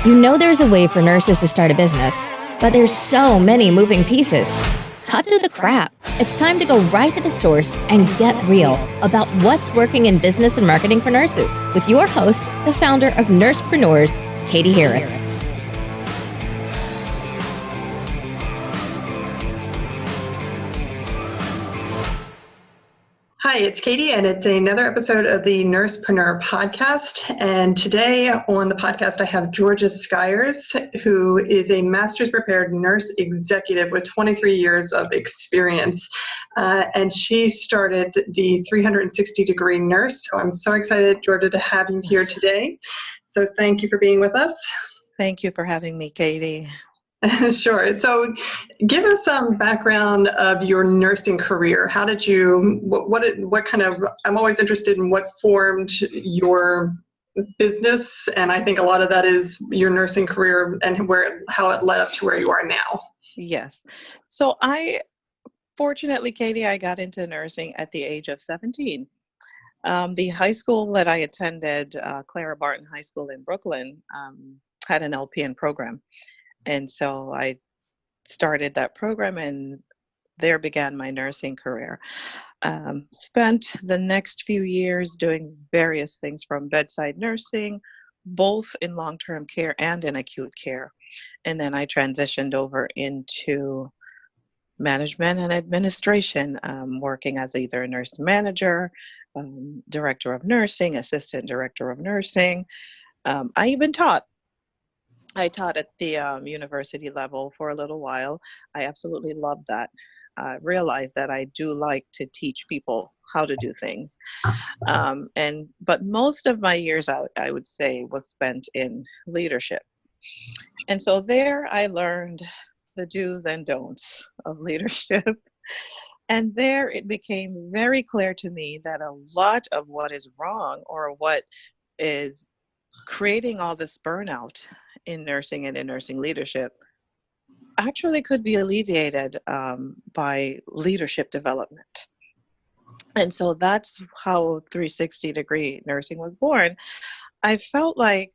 You know there's a way for nurses to start a business, but there's so many moving pieces. Cut through the crap. It's time to go right to the source and get real about what's working in business and marketing for nurses with your host, the founder of NursePreneurs, Catie Harris. Hi, it's Catie, and it's another episode of the NursePreneur podcast. And today on the podcast, I have Georgia Skyers, who is a master's prepared nurse executive with 23 years of experience. And she started the 360-degree nurse. So I'm so excited, Georgia, to have you here today. So thank you for being with us. Thank you for having me, Catie. Sure. So give us some background of your nursing career. How did you, what kind of, I'm always interested in what formed your business. And I think a lot of that is your nursing career and how it led up to where you are now. Yes. So fortunately, Catie, I got into nursing at the age of 17. The high school that I attended, Clara Barton High School in Brooklyn, had an LPN program. And so I started that program, and there began my nursing career. Spent the next few years doing various things from bedside nursing, both in long-term care and in acute care. And then I transitioned over into management and administration, working as either a nurse manager, director of nursing, assistant director of nursing. I even taught. I taught at the university level for a little while. I absolutely loved that. I realized that I do like to teach people how to do things. But most of my years out, I would say, was spent in leadership. And so there I learned the do's and don'ts of leadership. And there it became very clear to me that a lot of what is wrong, or what is creating all this burnout in nursing and in nursing leadership, actually could be alleviated by leadership development. And so that's how 360-degree nursing was born. I felt like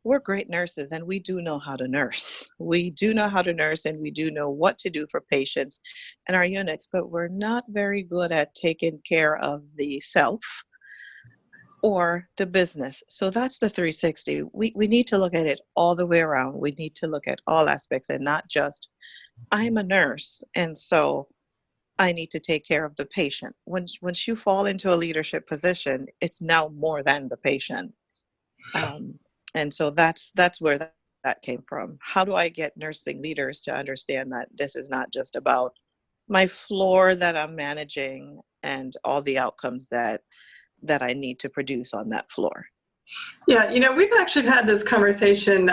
we're great nurses, and we do know how to nurse. We do know how to nurse, and we do know what to do for patients and our units, but we're not very good at taking care of the self or the business. So that's the 360. We need to look at it all the way around. We need to look at all aspects, and not just, I'm a nurse, and so I need to take care of the patient. Once you fall into a leadership position, it's now more than the patient. And so that's where that came from. How do I get nursing leaders to understand that this is not just about my floor that I'm managing and all the outcomes that I need to produce on that floor? Yeah, we've actually had this conversation.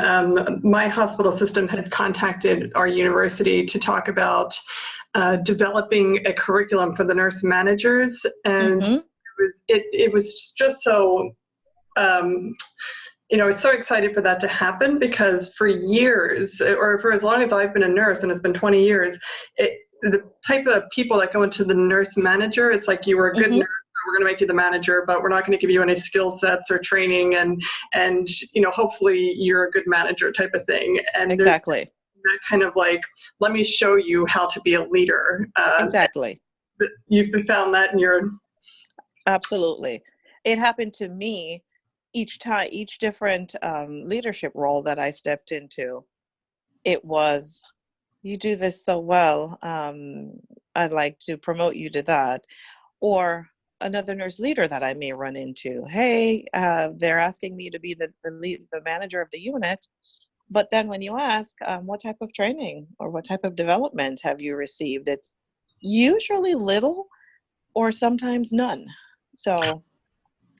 My hospital system had contacted our university to talk about developing a curriculum for the nurse managers, and it was just so. It's so excited for that to happen, because for years, or for as long as I've been a nurse, and it's been 20 years, the type of people that go into the nurse manager, it's like, you were a good nurse, we're going to make you the manager, but we're not going to give you any skill sets or training, and hopefully you're a good manager type of thing. And exactly that kind of like, let me show you how to be a leader. Exactly. You've found that in your... Absolutely. It happened to me each time, each different leadership role that I stepped into. It was, you do this so well, I'd like to promote you to that. Or another nurse leader that I may run into. Hey, they're asking me to be the manager of the unit. But then when you ask, what type of training or what type of development have you received? It's usually little, or sometimes none. So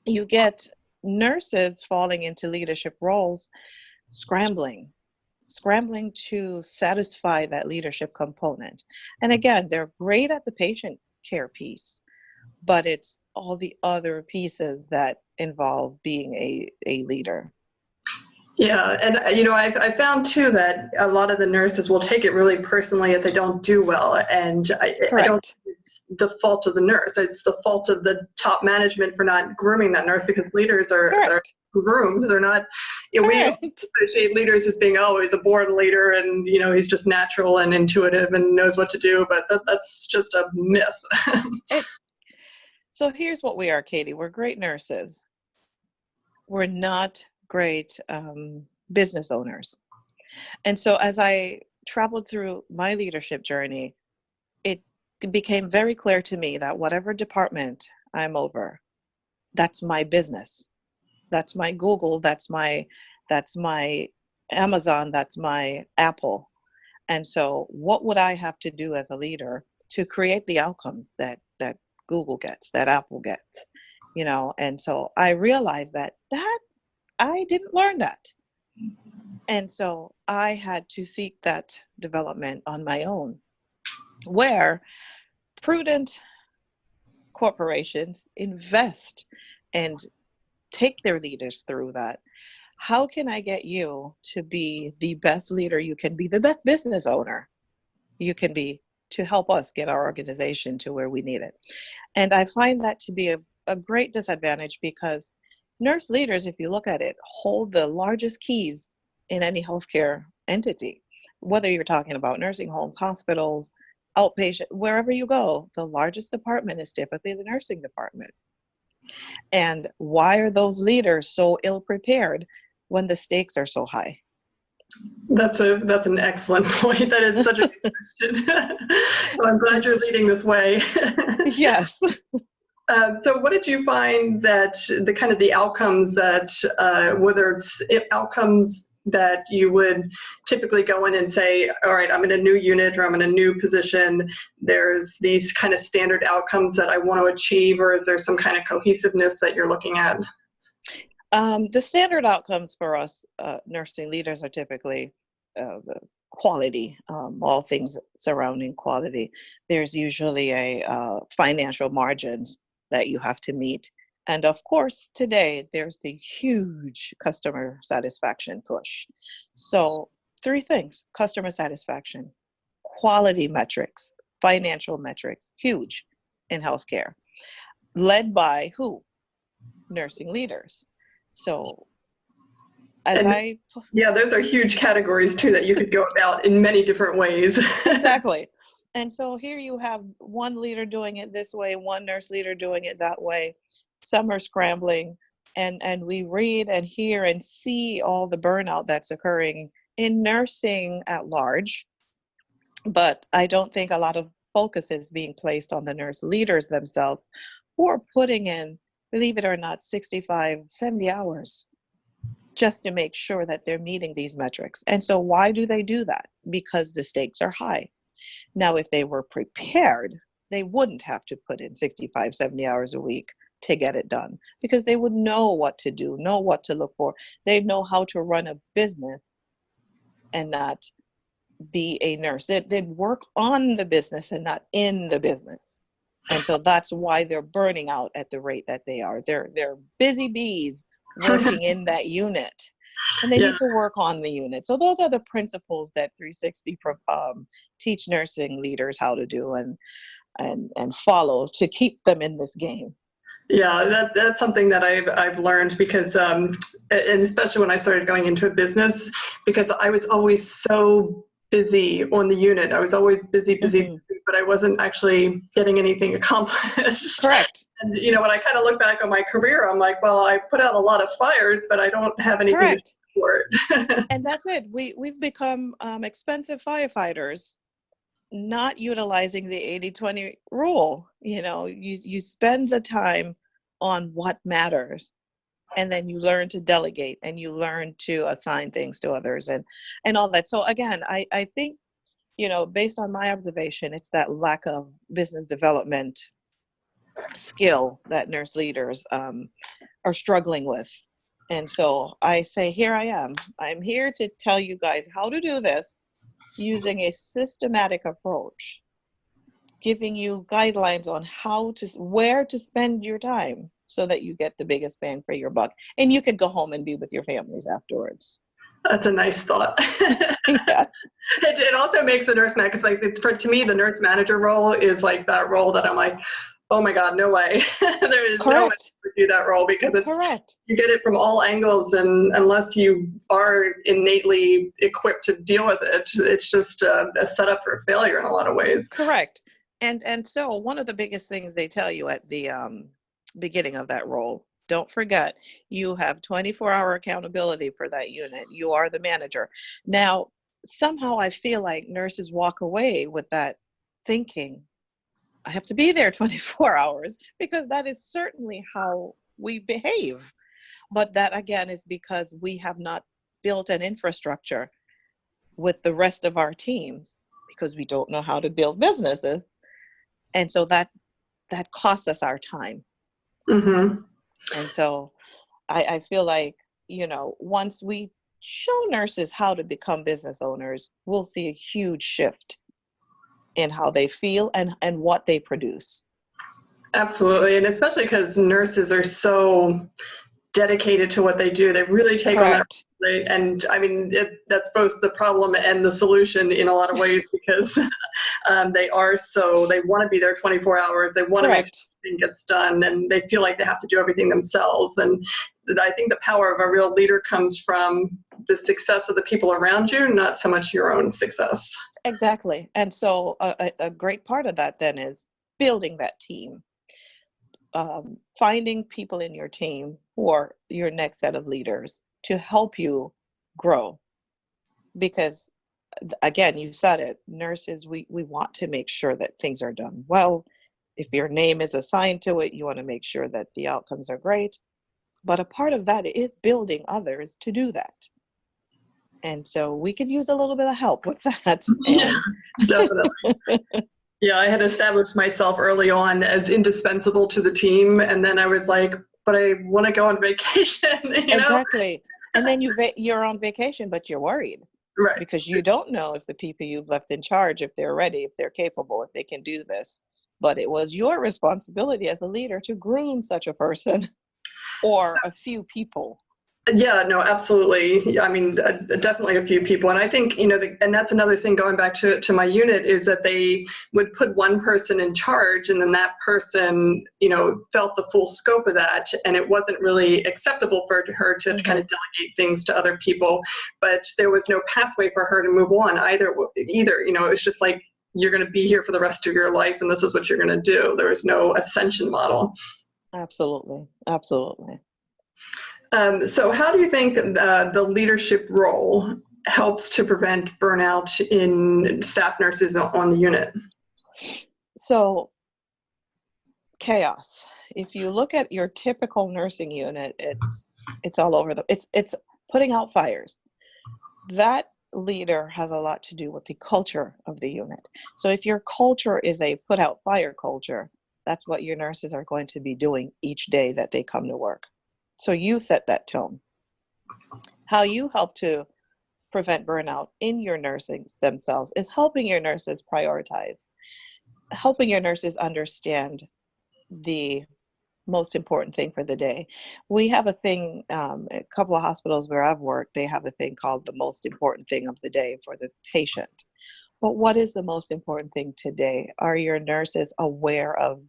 you get nurses falling into leadership roles, scrambling to satisfy that leadership component. And again, they're great at the patient care piece, but it's all the other pieces that involve being a leader. Yeah, and I found too that a lot of the nurses will take it really personally if they don't do well, and I don't think it's the fault of the nurse. It's the fault of the top management for not grooming that nurse, because leaders are groomed. They're not, we associate leaders as being, oh, he's a born leader and, he's just natural and intuitive and knows what to do, but that's just a myth. So here's what we are, Catie. We're great nurses. We're not great business owners. And so as I traveled through my leadership journey, it became very clear to me that whatever department I'm over, that's my business. That's my Google, that's my Amazon, that's my Apple. And so what would I have to do as a leader to create the outcomes that Google gets, that Apple gets, And so I realized that I didn't learn that. And so I had to seek that development on my own, where prudent corporations invest and take their leaders through that. How can I get you to be the best leader you can be, the best business owner you can be, to help us get our organization to where we need it? And I find that to be a great disadvantage, because nurse leaders, if you look at it, hold the largest keys in any healthcare entity. Whether you're talking about nursing homes, hospitals, outpatient, wherever you go, the largest department is typically the nursing department. And why are those leaders so ill prepared when the stakes are so high? That's an excellent point. That is such a good question. So I'm glad you're leading this way. Yes. So what did you find that the kind of the outcomes that, whether it's outcomes that you would typically go in and say, all right, I'm in a new unit or I'm in a new position, there's these kind of standard outcomes that I want to achieve, or is there some kind of cohesiveness that you're looking at? The standard outcomes for us nursing leaders are typically quality, all things surrounding quality. There's usually a financial margins that you have to meet. And of course, today, there's the huge customer satisfaction push. So 3 things: customer satisfaction, quality metrics, financial metrics, huge in healthcare, led by who? Nursing leaders. So those are huge categories too that you could go about in many different ways. Exactly. And so here you have one leader doing it this way, one nurse leader doing it that way. Some are scrambling, and we read and hear and see all the burnout that's occurring in nursing at large. But I don't think a lot of focus is being placed on the nurse leaders themselves, who are putting in, believe it or not, 65, 70 hours just to make sure that they're meeting these metrics. And so why do they do that? Because the stakes are high. Now, if they were prepared, they wouldn't have to put in 65, 70 hours a week to get it done, because they would know what to do, know what to look for. They'd know how to run a business and not be a nurse. They'd work on the business and not in the business. And so that's why they're burning out at the rate that they are. They're busy bees working in that unit, and they need to work on the unit. So those are the principles that 360 teach nursing leaders how to do and follow to keep them in this game. Yeah, that's something that I've learned, because and especially when I started going into a business, because I was always so busy on the unit. I was always busy, but I wasn't actually getting anything accomplished. Correct. And when I kind of look back on my career, I'm like, well, I put out a lot of fires, but I don't have anything to support. And that's it. We've become expensive firefighters, not utilizing the 80-20 rule. You spend the time on what matters, and then you learn to delegate and you learn to assign things to others and all that. So again, I think, based on my observation, it's that lack of business development skill that nurse leaders are struggling with. And so I say, here I am. I'm here to tell you guys how to do this using a systematic approach, giving you guidelines on where to spend your time so that you get the biggest bang for your buck. And you can go home and be with your families afterwards. That's a nice thought. Yes. It also makes a nurse manager, because to me, the nurse manager role is like that role that I'm like, Oh my God, no way. There is no way Correct. to do that role because Correct. you get it from all angles, and unless you are innately equipped to deal with it, it's just a setup for failure in a lot of ways. Correct. And so one of the biggest things they tell you at the beginning of that role, don't forget, you have 24-hour accountability for that unit. You are the manager. Now, somehow I feel like nurses walk away with that thinking, I have to be there 24 hours, because that is certainly how we behave. But that, again, is because we have not built an infrastructure with the rest of our teams, because we don't know how to build businesses. And so that costs us our time. Mm-hmm. And so I feel like, once we show nurses how to become business owners, we'll see a huge shift in how they feel and what they produce. Absolutely. And especially because nurses are so dedicated to what they do. They really take Correct. on that. And I mean, that's both the problem and the solution in a lot of ways, because they want to be there 24 hours. They want to make sure everything gets done, and they feel like they have to do everything themselves. And I think the power of a real leader comes from the success of the people around you, not so much your own success. Exactly. And so a great part of that then is building that team. Finding people in your team who are your next set of leaders to help you grow. Because again, you said it, nurses, we want to make sure that things are done well. If your name is assigned to it, you want to make sure that the outcomes are great. But a part of that is building others to do that. And so we could use a little bit of help with that. Yeah, definitely. Yeah, I had established myself early on as indispensable to the team, and then I was like, but I want to go on vacation. Exactly. And then you're on vacation, but you're worried. Right. Because you don't know if the people you've left in charge, if they're ready, if they're capable, if they can do this. But it was your responsibility as a leader to groom such a person or a few people. Yeah, no, absolutely. I mean, definitely a few people. And I think, and that's another thing going back to my unit, is that they would put one person in charge, and then that person, felt the full scope of that. And it wasn't really acceptable for her to kind of delegate things to other people, but there was no pathway for her to move on either. It was just like, you're going to be here for the rest of your life, and this is what you're going to do. There was no ascension model. Absolutely. Absolutely. So how do you think the leadership role helps to prevent burnout in staff nurses on the unit? So, chaos. If you look at your typical nursing unit, it's all over it's putting out fires. That leader has a lot to do with the culture of the unit. So if your culture is a put out fire culture, that's what your nurses are going to be doing each day that they come to work. So you set that tone. How you help to prevent burnout in your nurses themselves is helping your nurses prioritize, helping your nurses understand the most important thing for the day. We have a thing, a couple of hospitals where I've worked, they have a thing called the most important thing of the day for the patient. But what is the most important thing today? Are your nurses aware of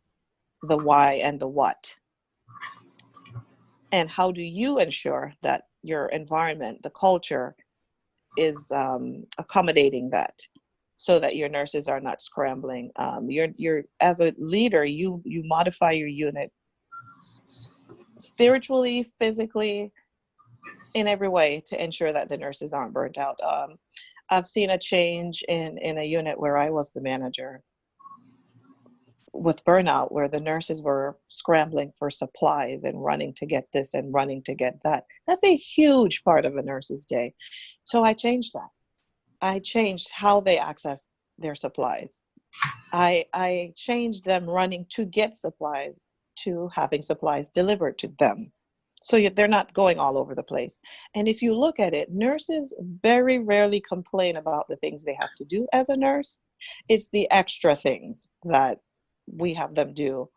the why and the what? And how do you ensure that your environment, the culture, is accommodating that, so that your nurses are not scrambling? You're as a leader, you modify your unit spiritually, physically, in every way to ensure that the nurses aren't burnt out. I've seen a change in a unit where I was the manager with burnout, where the nurses were scrambling for supplies and running to get this and running to get that. That's a huge part of a nurse's day. So I changed that. I changed how they access their supplies. I changed them running to get supplies to having supplies delivered to them. So they're not going all over the place. And if you look at it, nurses very rarely complain about the things they have to do as a nurse. It's the extra things that we have them do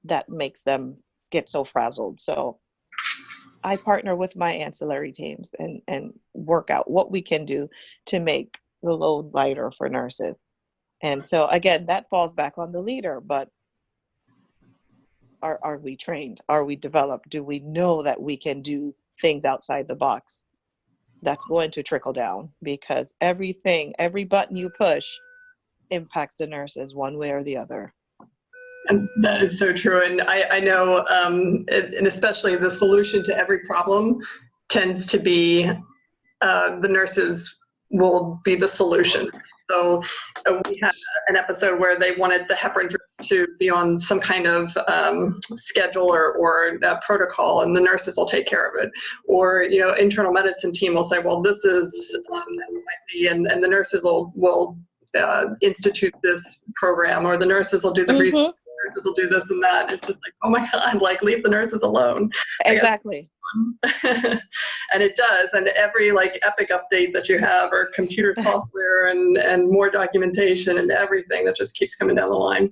that makes them get so frazzled. So I partner with my ancillary teams and work out what we can do to make the load lighter for nurses. And so again, that falls back on the leader, but Are we trained? Are we developed? Do we know that we can do things outside the box? That's going to trickle down, because every button you push impacts the nurses one way or the other. And that is so true. And I know, and especially the solution to every problem tends to be the nurses will be the solution. So we had an episode where they wanted the heparin drips to be on some kind of schedule or protocol, and the nurses will take care of it. Or, internal medicine team will say, well, this is XYZ, and the nurses will institute this program, or the nurses will do the research, the nurses will do this and that. It's just like, oh my God, like, leave the nurses alone. Exactly. And it does. And every epic update that you have, or computer software and more documentation and everything that just keeps coming down the line.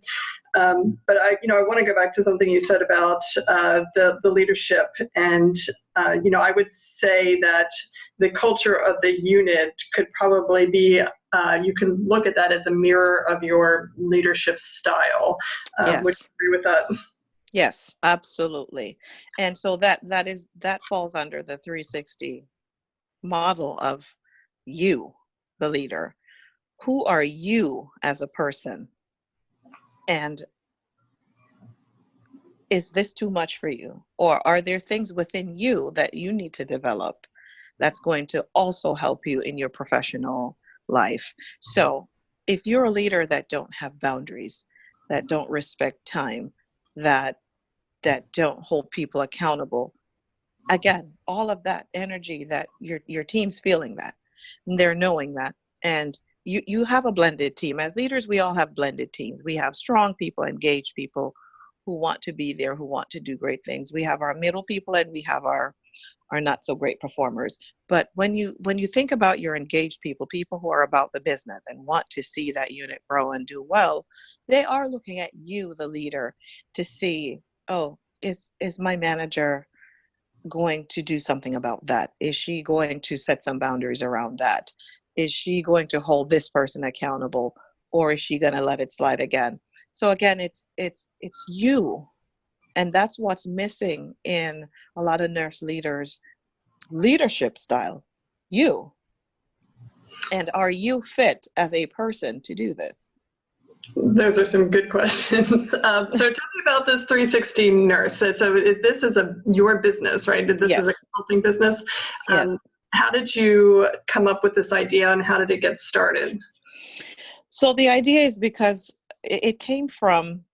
But I want to go back to something you said about the leadership. And, I would say that the culture of the unit could probably be, you can look at that as a mirror of your leadership style. Yes. Would you agree with that? Yes, absolutely. And so that falls under the 360 model of you, the leader. Who are you as a person? And is this too much for you? Or are there things within you that you need to develop that's going to also help you in your professional life? So if you're a leader that don't have boundaries, that don't respect time, that don't hold people accountable, again, all of that energy that your team's feeling that, and they're knowing that. And you have a blended team. As leaders, we all have blended teams. We have strong people, engaged people who want to be there, who want to do great things. We have our middle people, and we have our not so great performers. But when you think about your engaged people who are about the business and want to see that unit grow and do well, they are looking at you, the leader, to see, oh, is my manager going to do something about that? Is she going to set some boundaries around that? Is she going to hold this person accountable, or is she going to let it slide again? So again, it's you. And that's what's missing in a lot of nurse leaders' leadership style. You. And are you fit as a person to do this? Those are some good questions. So tell me about this 360 nurse. So this is your business, right? This Yes. is a consulting business. Yes. How did you come up with this idea, and how did it get started? So the idea is because it came from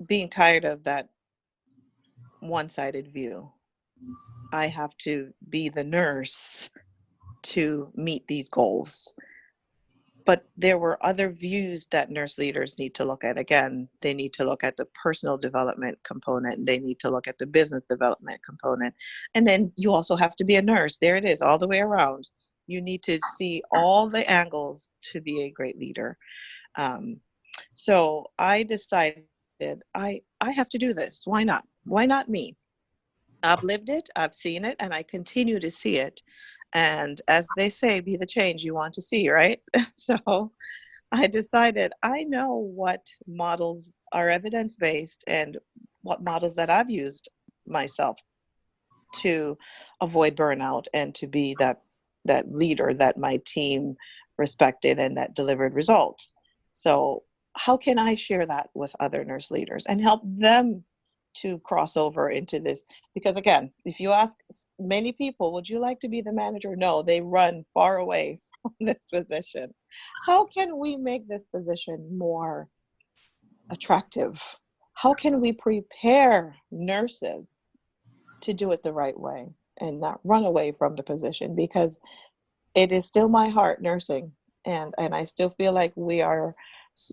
being tired of that one-sided view. I have to be the nurse to meet these goals. But there were other views that nurse leaders need to look at. Again, they need to look at the personal development component. They need to look at the business development component. And then you also have to be a nurse. There it is, all the way around. You need to see all the angles to be a great leader. So I decided I have to do this. Why not? Why not me? I've lived it, I've seen it, and I continue to see it. And as they say, be the change you want to see, right? So I decided I know what models are evidence-based and what models that I've used myself to avoid burnout and to be that leader that my team respected and that delivered results. So how can I share that with other nurse leaders and help them to cross over into this? Because again, if you ask many people, would you like to be the manager? No, they run far away from this position. How can we make this position more attractive? How can we prepare nurses to do it the right way and not run away from the position? Because it is still my heart, nursing, and I still feel like we are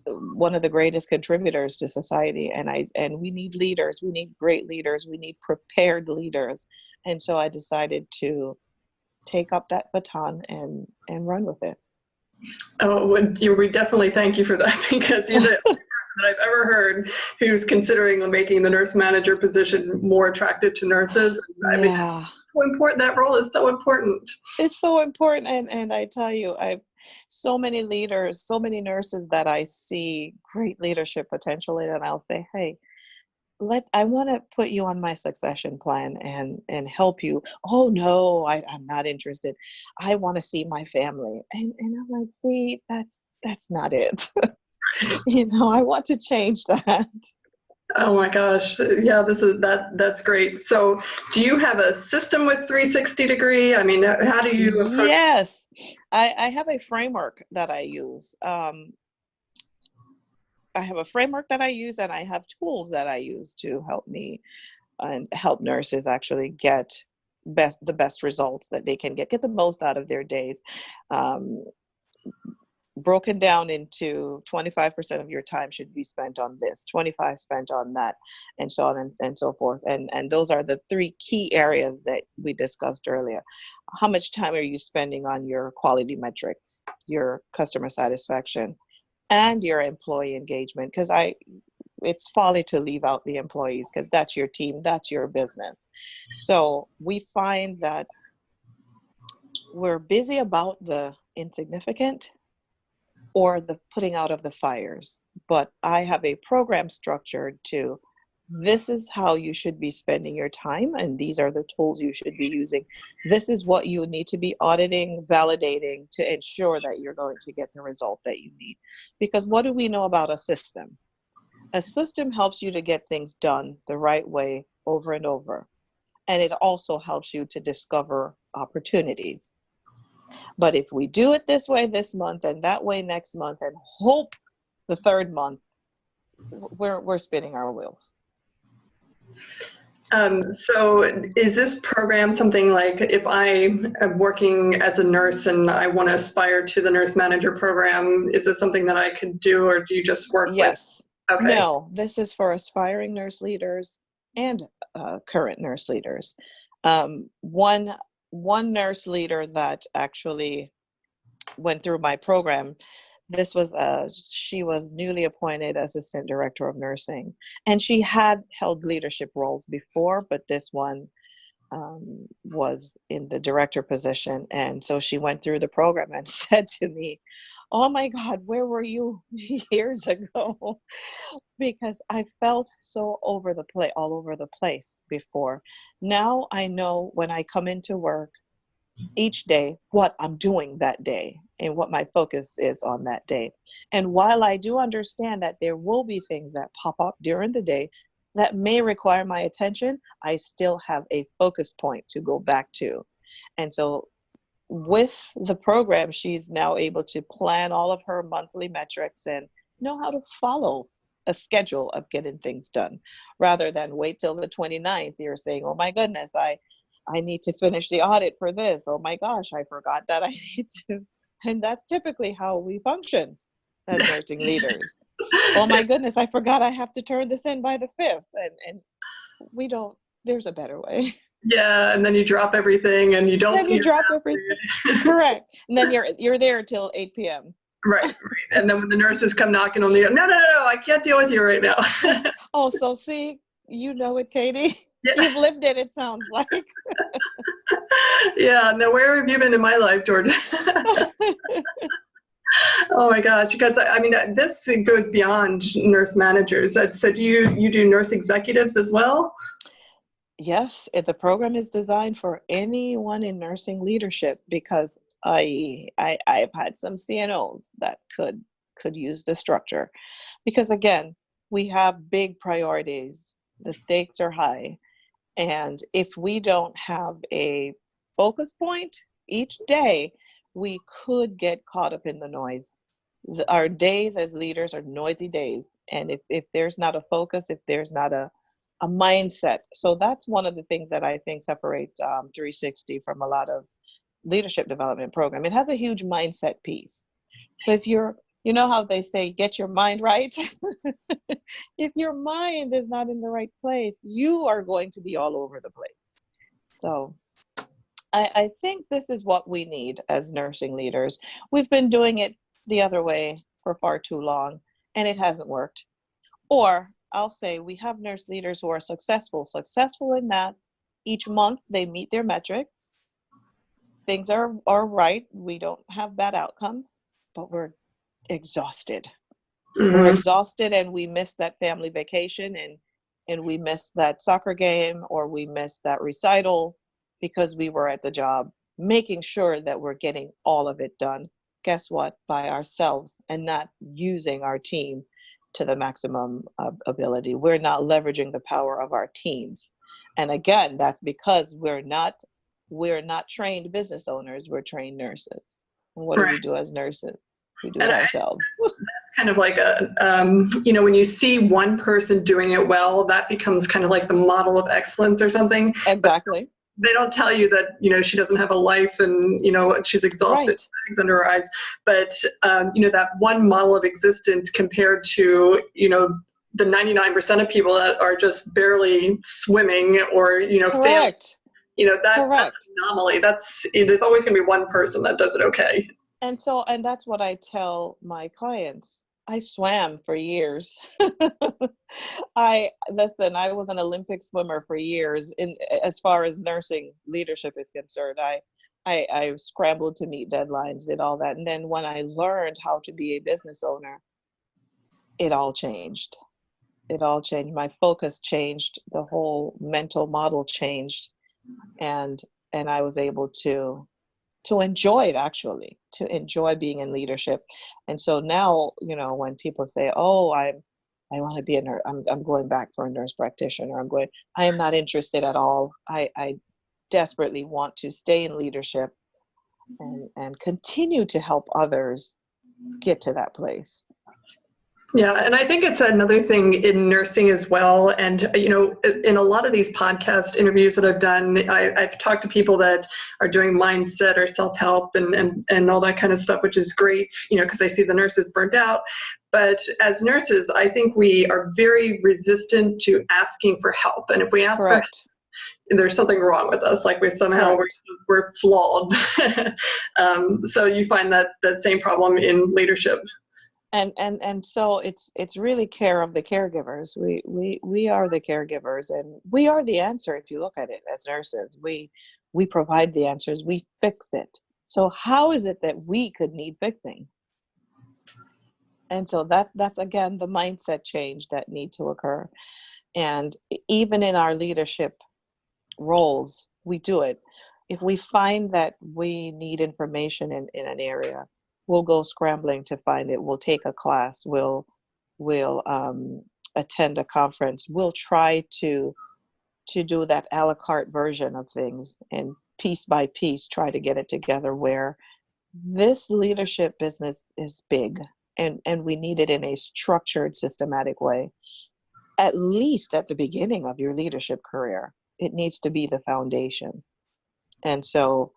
one of the greatest contributors to society, and we need leaders. We need great leaders. We need prepared leaders. And so I decided to take up that baton and run with it. Oh, we definitely thank you for that, because you're the only person that I've ever heard who's considering making the nurse manager position more attractive to nurses. I mean, it's so important. That role is so important. It's so important. And I tell you, so many leaders, so many nurses that I see great leadership potential in, and I'll say, hey, I want to put you on my succession plan and help you. Oh no, I'm not interested. I want to see my family. And I'm like, see, that's not it. I want to change that. Oh my gosh. Yeah, that's great. So do you have a system with 360 degree? I mean, how do you approach? Yes, I have a framework that I use. I have a framework that I use, and I have tools that I use to help me and help nurses actually get the best results that they can get the most out of their days. Um, Broken down into 25% of your time should be spent on this, 25 spent on that, and so on and so forth. And those are the three key areas that we discussed earlier. How much time are you spending on your quality metrics, your customer satisfaction, and your employee engagement? Because it's folly to leave out the employees, because that's your team, that's your business. So we find that we're busy about the insignificant or the putting out of the fires. But I have a program structured to, this is how you should be spending your time, and these are the tools you should be using. This is what you need to be auditing, validating to ensure that you're going to get the results that you need. Because what do we know about a system? A system helps you to get things done the right way over and over. And it also helps you to discover opportunities. But if we do it this way this month and that way next month and hope the third month, we're spinning our wheels. So is this program something like, if I am working as a nurse and I want to aspire to the nurse manager program, is this something that I could do, or do you just work with? Yes. Okay. No, this is for aspiring nurse leaders and current nurse leaders. One nurse leader that actually went through my program, she was newly appointed assistant director of nursing, and she had held leadership roles before, but this one was in the director position. And so she went through the program and said to me, oh my God, where were you years ago? Because I felt so all over the place before. Now I know when I come into work each day what I'm doing that day and what my focus is on that day. And while I do understand that there will be things that pop up during the day that may require my attention, I still have a focus point to go back to. And so with the program, she's now able to plan all of her monthly metrics and know how to follow a schedule of getting things done, rather than wait till the 29th. You're saying, oh my goodness, I need to finish the audit for this. Oh my gosh, I forgot that I need to. And that's typically how we function as nursing leaders. Oh my goodness, I forgot I have to turn this in by the 5th. And we don't, there's a better way. Yeah, and then you drop everything and you don't. Then you drop everything. Correct. And then you're there till 8 p.m. Right. And then when the nurses come knocking on the door, no, I can't deal with you right now. Oh, so see, you know it, Catie. Yeah. You've lived it, it sounds like. Yeah, no, where have you been in my life, Georgia? Oh my gosh, because I mean, this goes beyond nurse managers. So do you do nurse executives as well? Yes, the program is designed for anyone in nursing leadership, because I've had some CNOs that could use the structure, because again, we have big priorities. The stakes are high. And if we don't have a focus point each day, we could get caught up in the noise. Our days as leaders are noisy days. And if there's not a focus, if there's not a mindset. So that's one of the things that I think separates 360 from a lot of leadership development program. It has a huge mindset piece. So if you know how they say, get your mind right. If your mind is not in the right place, you are going to be all over the place. So I think this is what we need as nursing leaders. We've been doing it the other way for far too long, and it hasn't worked. Or I'll say we have nurse leaders who are successful in that each month they meet their metrics. Things are right. We don't have bad outcomes, but we're exhausted. Mm-hmm. We're exhausted, and we missed that family vacation, and and we missed that soccer game or we missed that recital because we were at the job, making sure that we're getting all of it done. Guess what? By ourselves, and not using our team to the maximum ability. We're not leveraging the power of our teams. And again, that's because we're not trained business owners, we're trained nurses. And what do we do as nurses? We do it ourselves. Kind of like when you see one person doing it well, that becomes kind of like the model of excellence or something. Exactly. But they don't tell you that, she doesn't have a life and, she's exhausted, Right. bags under her eyes. But, that one model of existence compared to, the 99% of people that are just barely swimming or, failing. Correct. That's Correct. an anomaly. There's always going to be one person that does it okay. And that's what I tell my clients. I swam for years. I was an Olympic swimmer for years as far as nursing leadership is concerned. I scrambled to meet deadlines, did all that. And then when I learned how to be a business owner, it all changed. It all changed. My focus changed. The whole mental model changed. And I was able to enjoy it, actually, to enjoy being in leadership. And so now, when people say, oh, I want to be a nurse, I'm going back for a nurse practitioner, I am not interested at all. I desperately want to stay in leadership and continue to help others get to that place. Yeah, and I think it's another thing in nursing as well. And, in a lot of these podcast interviews that I've done, I've talked to people that are doing mindset or self-help and all that kind of stuff, which is great, because I see the nurses burnt out. But as nurses, I think we are very resistant to asking for help. And if we ask for help, there's something wrong with us, like we're flawed. So you find that same problem in leadership. And so it's really care of the caregivers. We are the caregivers, and we are the answer. If you look at it as nurses, we provide the answers, we fix it. So how is it that we could need fixing? And so that's again the mindset change that need to occur. And even in our leadership roles, we do it. If we find that we need information in an area, we'll go scrambling to find it. We'll take a class. We'll attend a conference. We'll try to do that a la carte version of things, and piece by piece try to get it together, where this leadership business is big, and we need it in a structured, systematic way. At least at the beginning of your leadership career, it needs to be the foundation. And so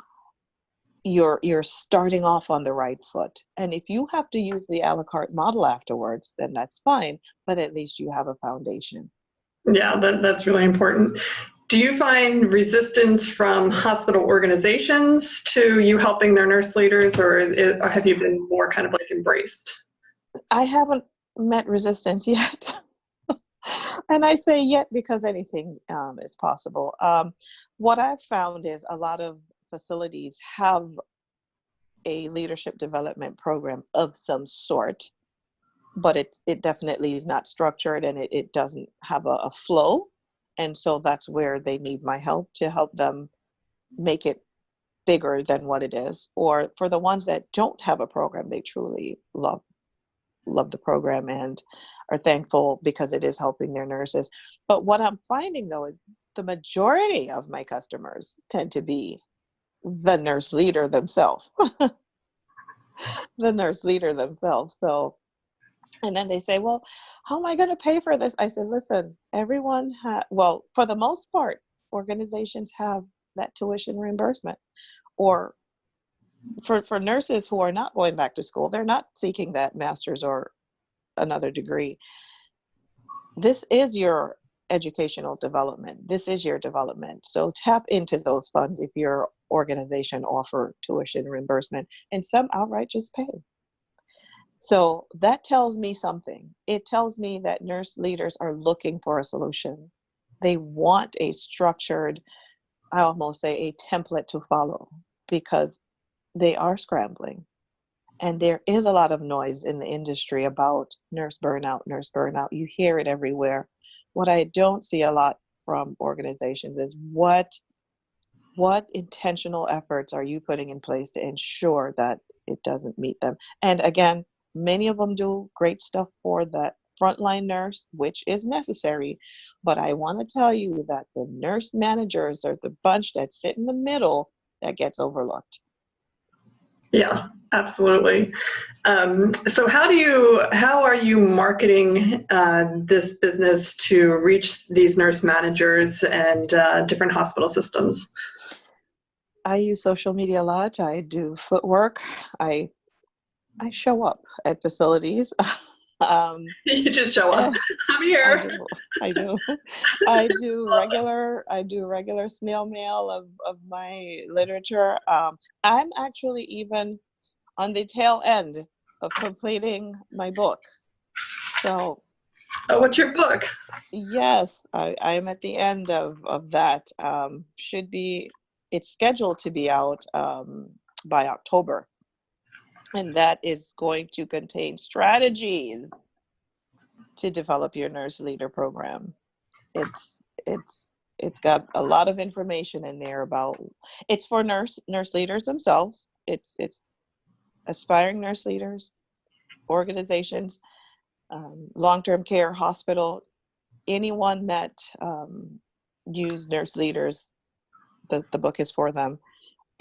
you're starting off on the right foot. And if you have to use the a la carte model afterwards, then that's fine, but at least you have a foundation. Yeah, that's really important. Do you find resistance from hospital organizations to you helping their nurse leaders, or have you been more kind of like embraced? I haven't met resistance yet. And I say yet because anything is possible. What I've found is a lot of facilities have a leadership development program of some sort, but it definitely is not structured, and it doesn't have a flow. And so that's where they need my help to help them make it bigger than what it is. Or for the ones that don't have a program, they truly love the program and are thankful because it is helping their nurses. But what I'm finding, though, is the majority of my customers tend to be the nurse leader themselves. The nurse leader themselves. So, and then they say, well, how am I going to pay for this? I said, listen, everyone for the most part, organizations have that tuition reimbursement. Or for nurses who are not going back to school, they're not seeking that master's or another degree. This is your educational development. This is your development. So tap into those funds if your organization offer tuition reimbursement, and some outright just pay. So that tells me something. It tells me that nurse leaders are looking for a solution. They want a structured, I almost say a template to follow, because they are scrambling. And there is a lot of noise in the industry about nurse burnout. You hear it everywhere. what I don't see a lot from organizations is what intentional efforts are you putting in place to ensure that it doesn't meet them? And again, many of them do great stuff for that frontline nurse, which is necessary. But I want to tell you that the nurse managers are the bunch that sit in the middle that gets overlooked. Yeah, absolutely. So how are you marketing this business to reach these nurse managers and different hospital systems? I use social media a lot. I do footwork. I show up at facilities. You just show up. I'm here. I do. I do regular snail mail of my literature. I'm actually even on the tail end of completing my book. So, Oh, what's your book? yes, I'm at the end of that. It's scheduled to be out by October. And that is going to contain strategies to develop your nurse leader program. It's got a lot of information in there about, it's for nurse leaders themselves. It's aspiring nurse leaders, organizations, long-term care, hospital, anyone that use nurse leaders, the book is for them.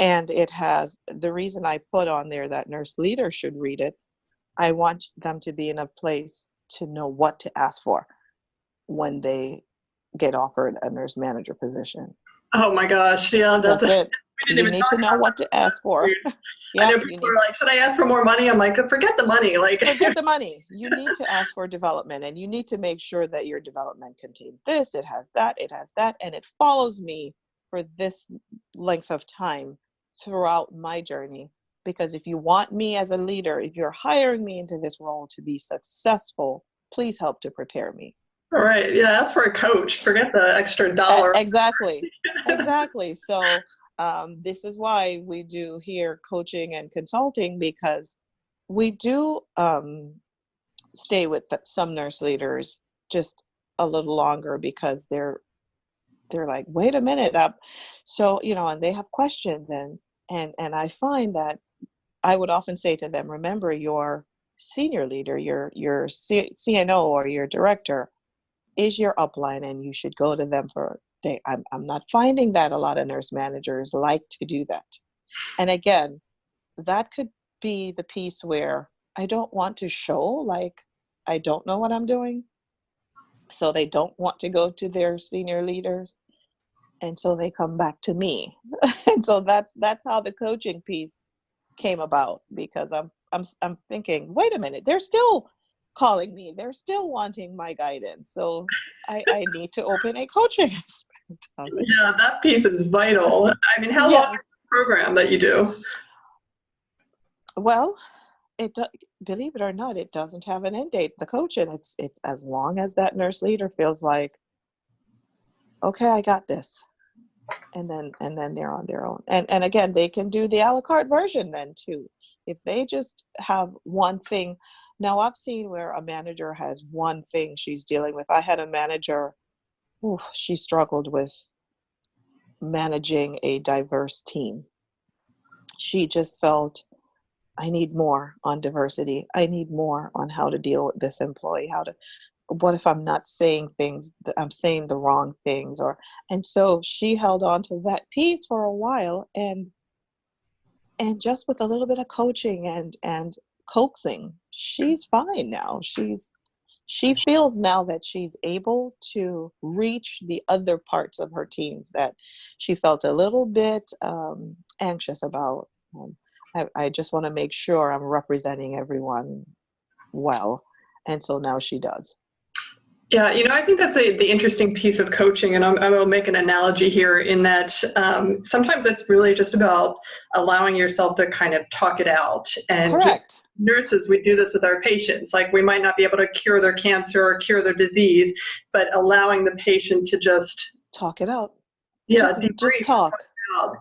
And it has, the reason I put on there that nurse leaders should read it, I want them to be in a place to know what to ask for when they get offered a nurse manager position. Oh my gosh, yeah, that's it. You need to know what to ask for. Yeah, I know people are like, should I ask for more money? I'm like, forget the money. Like, forget the money. You need to ask for development, and you need to make sure that your development contains this, it has that, and it follows me for this length of time throughout my journey. Because if you want me as a leader, if you're hiring me into this role to be successful, please help to prepare me. All right. Yeah, ask for a coach. Forget the extra dollar. Exactly. So this is why we do here coaching and consulting, because we do stay with some nurse leaders just a little longer because they're like, wait a minute up. So, and they have questions and I find that I would often say to them, remember your senior leader, your CNO or your director is your upline, and you should go to them for, I'm not finding that a lot of nurse managers like to do that. And again, that could be the piece where I don't want to show like I don't know what I'm doing. So they don't want to go to their senior leaders. And so they come back to me. And so that's how the coaching piece came about, because I'm thinking, wait a minute, they're still calling me, they're still wanting my guidance, so I need to open a coaching aspect of it. Yeah, that piece is vital. I mean, how long is the program that you do? Well, believe it or not, it doesn't have an end date. The coaching, it's as long as that nurse leader feels like, okay, I got this. And then they're on their own. And again, they can do the a la carte version then too. If they just have one thing. Now I've seen where a manager has one thing she's dealing with. I had a manager, she struggled with managing a diverse team. She just felt, I need more on diversity. I need more on how to deal with this employee, what if I'm not saying things, I'm saying the wrong things, and so she held on to that piece for a while, and just with a little bit of coaching and coaxing, she's fine now. She feels now that she's able to reach the other parts of her teams that she felt a little bit anxious about. I just want to make sure I'm representing everyone well, and so now she does. Yeah, I think that's the interesting piece of coaching, and I will make an analogy here in that sometimes it's really just about allowing yourself to kind of talk it out. And correct. Nurses, we do this with our patients. Like, we might not be able to cure their cancer or cure their disease, but allowing the patient to just talk it out. Yeah, just talk.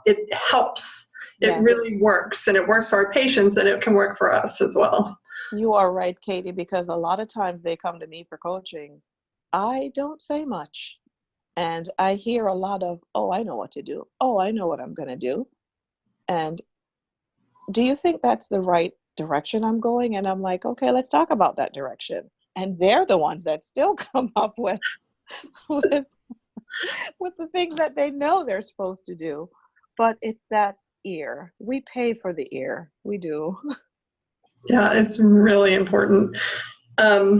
It helps. It really works, and it works for our patients, and it can work for us as well. You are right, Catie, because a lot of times they come to me for coaching I don't say much. And I hear a lot of, oh, I know what to do. Oh, I know what I'm going to do. And do you think that's the right direction I'm going? And I'm like, okay, let's talk about that direction. And they're the ones that still come up with with, with the things that they know they're supposed to do. But it's that ear. We pay for the ear. We do. Yeah, it's really important. All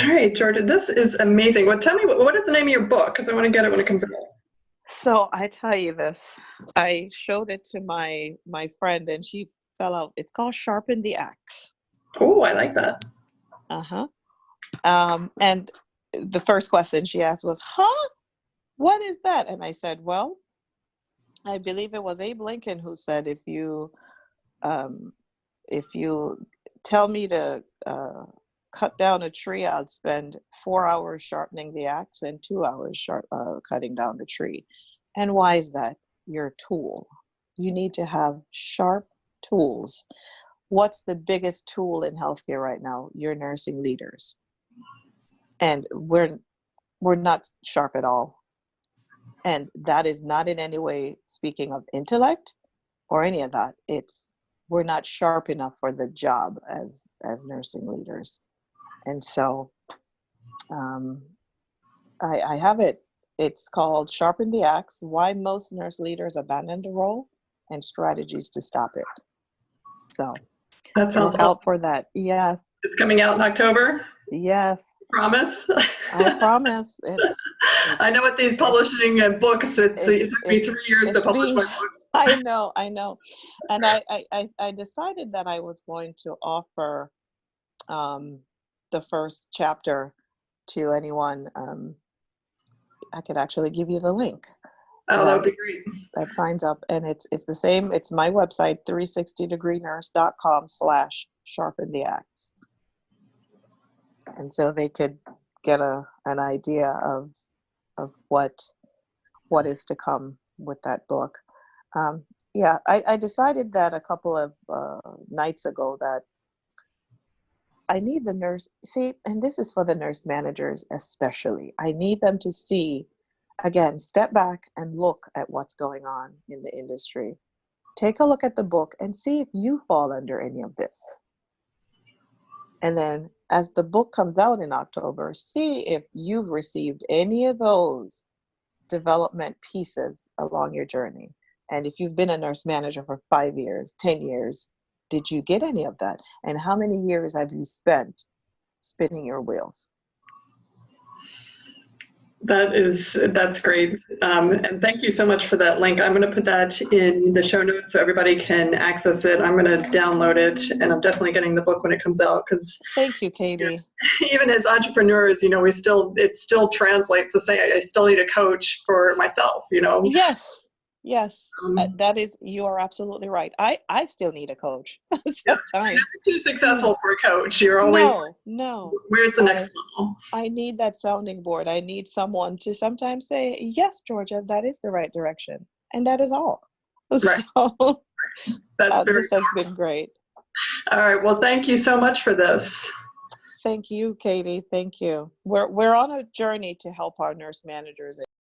right, Georgia, this is amazing. Well, tell me, what is the name of your book? Because I want to get it when it comes out. So I tell you this, I showed it to my friend and she fell out. It's called Sharpen the Axe. Oh, I like that. Uh-huh. And the first question she asked was, huh? What is that? And I said, well, I believe it was Abe Lincoln who said, if you tell me to cut down a tree, I'll spend 4 hours sharpening the axe and 2 hours cutting down the tree. And why is that? Your tool. You need to have sharp tools. What's the biggest tool in healthcare right now? Your nursing leaders. And we're not sharp at all. And that is not in any way speaking of intellect or any of that. It's we're not sharp enough for the job as nursing leaders. And so I have it. It's called Sharpen the Axe, Why Most Nurse Leaders Abandon the Role and Strategies to Stop It. So That sounds look out for that. Yes. It's coming out in October? Yes. Promise? I promise. I know with these publishing books, it took me 3 years to publish my book. I know. And I decided that I was going to offer the first chapter to anyone. I could actually give you the link. Oh, that would be great. That signs up, and it's the same. It's my website, 360degreenurse.com/sharpen the axe. And so they could get an idea of what is to come with that book. I decided that a couple of nights ago that I need the nurse, see, and this is for the nurse managers especially. I need them to see, again, step back and look at what's going on in the industry. Take a look at the book and see if you fall under any of this. And then as the book comes out in October, see if you've received any of those development pieces along your journey. And if you've been a nurse manager for 5 years, 10 years, did you get any of that? And how many years have you spent spinning your wheels? That's great. And thank you so much for that link. I'm going to put that in the show notes so everybody can access it. I'm going to download it, and I'm definitely getting the book when it comes out, because thank you, Catie. Even as entrepreneurs, it still translates to say I still need a coach for myself, Yes, that is, you are absolutely right. I still need a coach sometimes. You're never too successful for a coach. You're always no. Where's the next level? I need that sounding board. I need someone to sometimes say, yes, Georgia, that is the right direction, and that is all. Right. So, this has been great. All right. Well, thank you so much for this. Thank you, Catie. Thank you. We're on a journey to help our nurse managers